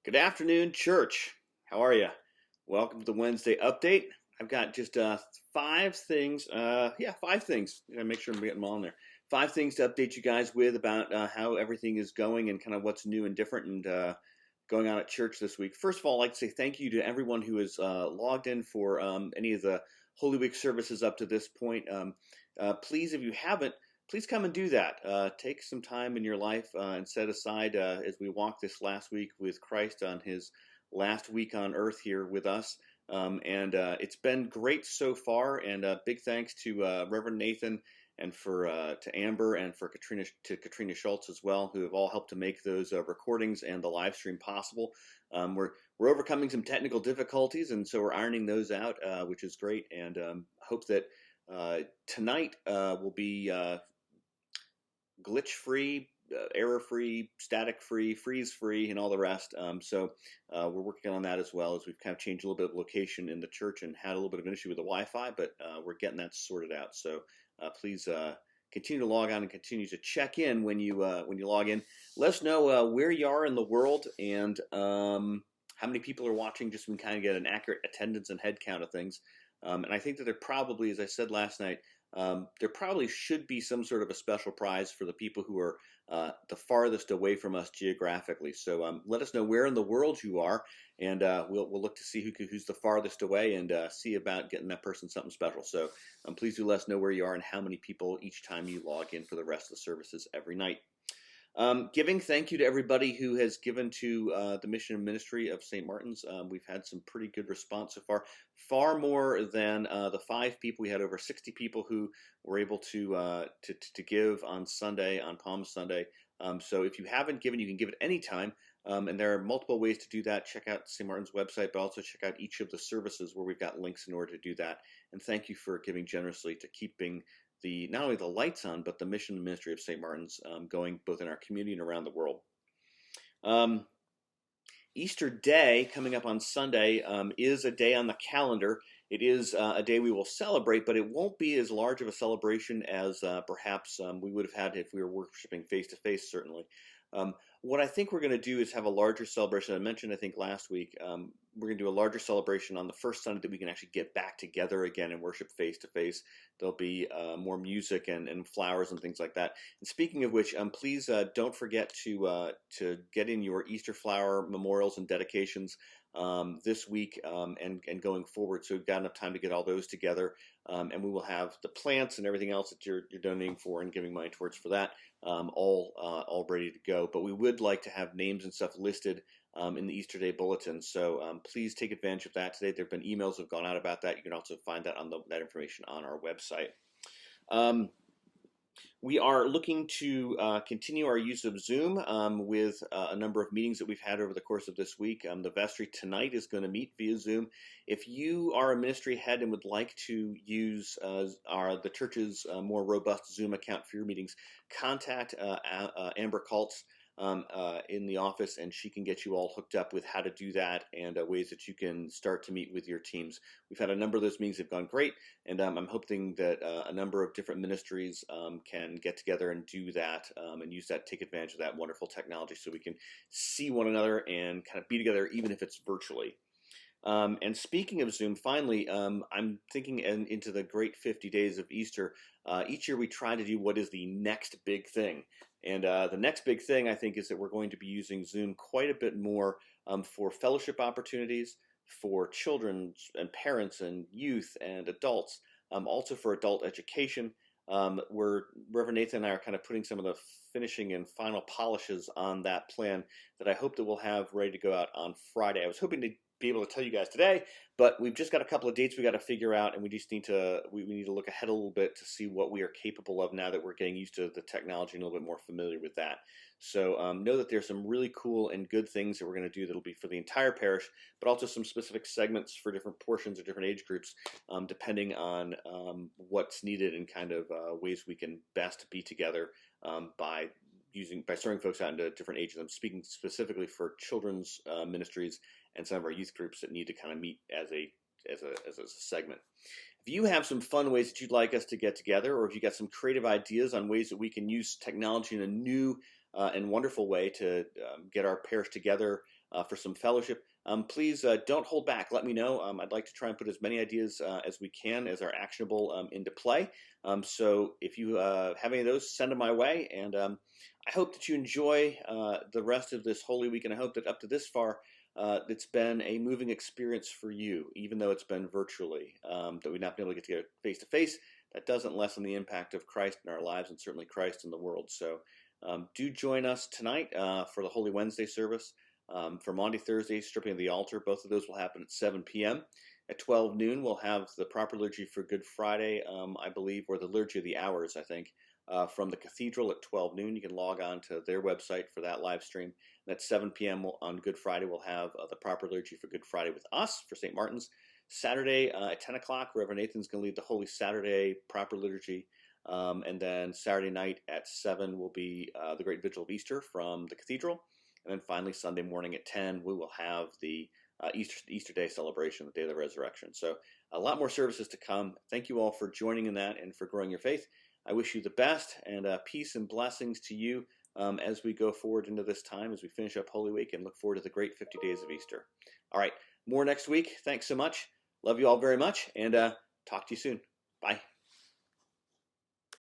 Good afternoon, church. How are you? Welcome to the Wednesday update. I've got just five things. Five things. I gotta make sure I'm getting them all in there. Five things to update you guys with about how everything is going and kind of what's new and different and going on at church this week. First of all, I'd like to say thank you to everyone who has logged in for any of the Holy Week services up to this point. Please, if you haven't, please come and do that. Take some time in your life and set aside as we walk this last week with Christ on his last week on earth here with us. And it's been great so far. And big thanks to Reverend Nathan and to Amber and for Katrina Schultz as well, who have all helped to make those recordings and the live stream possible. We're overcoming some technical difficulties, and so we're ironing those out, which is great. And hope that tonight will be glitch-free, error-free, static-free, freeze-free, and all the rest. So we're working on that as well, as we've kind of changed a little bit of location in the church and had a little bit of an issue with the Wi-Fi, but we're getting that sorted out. So please continue to log on and continue to check in when you log in. Let us know where you are in the world and how many people are watching, just so we can kind of get an accurate attendance and head count of things. And I think that there probably, as I said last night, there probably should be some sort of a special prize for the people who are the farthest away from us geographically. So let us know where in the world you are, and we'll look to see who's the farthest away and see about getting that person something special. So please do let us know where you are and how many people each time you log in for the rest of the services every night. Giving, thank you to everybody who has given to the mission and ministry of St. Martin's. We've had some pretty good response so far more than the 5 people. We had over 60 people who were able to give on Sunday, on Palm Sunday. So if you haven't given, you can give at any time. And there are multiple ways to do that. Check out St. Martin's website, but also check out each of the services where we've got links in order to do that. And thank you for giving generously to keeping not only the lights on, but the mission and ministry of St. Martin's going both in our community and around the world. Easter Day, coming up on Sunday, is a day on the calendar. It is a day we will celebrate, but it won't be as large of a celebration as perhaps we would have had if we were worshiping face-to-face, certainly. What I think we're going to do is have a larger celebration. I mentioned, I think, last week, we're going to do a larger celebration on the first Sunday that we can actually get back together again and worship face-to-face. There'll be more music and flowers and things like that. And speaking of which, please don't forget to get in your Easter flower memorials and dedications this week and going forward. So we've got enough time to get all those together. And we will have the plants and everything else that you're donating for and giving money towards for that all ready to go. But we would like to have names and stuff listed in the Easter Day Bulletin. So please take advantage of that today. There have been emails that have gone out about that. You can also find that on that information on our website. We are looking to continue our use of Zoom with a number of meetings that we've had over the course of this week. The vestry tonight is going to meet via Zoom. If you are a ministry head and would like to use the church's more robust Zoom account for your meetings, contact Amber Kaltz in the office, and she can get you all hooked up with how to do that and ways that you can start to meet with your teams. We've had a number of those meetings that have gone great, and I'm hoping that a number of different ministries can get together and do that and use that, take advantage of that wonderful technology so we can see one another and kind of be together even if it's virtually. And speaking of Zoom, finally, I'm thinking into the great 50 days of Easter. Each year we try to do what is the next big thing. And the next big thing, I think, is that we're going to be using Zoom quite a bit more for fellowship opportunities, for children and parents and youth and adults, also for adult education. Reverend Nathan and I are kind of putting some of the finishing and final polishes on that plan that I hope that we'll have ready to go out on Friday. I was hoping to be able to tell you guys today, but we've just got a couple of dates we got to figure out, and we just need to look ahead a little bit to see what we are capable of now that we're getting used to the technology and a little bit more familiar with that. So know that there's some really cool and good things that we're going to do that'll be for the entire parish, but also some specific segments for different portions or different age groups, depending on what's needed and kind of ways we can best be together by starting folks out into different ages. I'm speaking specifically for children's ministries and some of our youth groups that need to kind of meet as a segment. If you have some fun ways that you'd like us to get together, or if you got some creative ideas on ways that we can use technology in a new and wonderful way to get our parish together for some fellowship. Please don't hold back. Let me know. I'd like to try and put as many ideas as we can as are actionable into play. So if you have any of those, send them my way. And I hope that you enjoy the rest of this Holy Week. And I hope that up to this far, it's been a moving experience for you, even though it's been virtually, that we've not been able to get together face to face. That doesn't lessen the impact of Christ in our lives and certainly Christ in the world. So do join us tonight for the Holy Wednesday service. For Maundy Thursday, stripping of the altar, both of those will happen at 7 p.m. At 12 noon, we'll have the proper liturgy for Good Friday, I believe, or the Liturgy of the Hours, I think, from the Cathedral at 12 noon. You can log on to their website for that live stream. And at 7 p.m. on Good Friday, we'll have the proper liturgy for Good Friday with us for St. Martin's. Saturday at 10 o'clock, Reverend Nathan's going to lead the Holy Saturday proper liturgy. And then Saturday night at 7 will be the Great Vigil of Easter from the Cathedral. And then finally, Sunday morning at 10, we will have the Easter Day celebration, the day of the resurrection. So a lot more services to come. Thank you all for joining in that and for growing your faith. I wish you the best, and peace and blessings to you as we go forward into this time, as we finish up Holy Week and look forward to the great 50 days of Easter. All right, more next week. Thanks so much. Love you all very much, and talk to you soon. Bye.